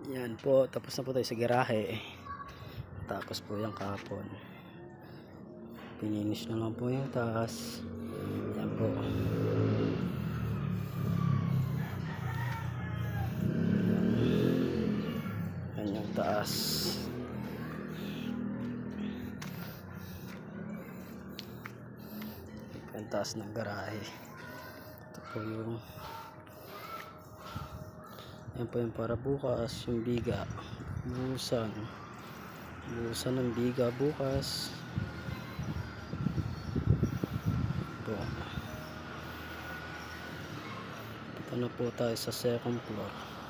Yan po, tapos na po tayo sa garahe. Tapos po yung kahapon. Pininis na lang po yung taas. Yan po. Yan yung taas. Yung taas ng garahe. Ito po yung yan po yung para bukas, yung biga. Buhusan ng biga bukas po. Ito na po tayo sa second floor.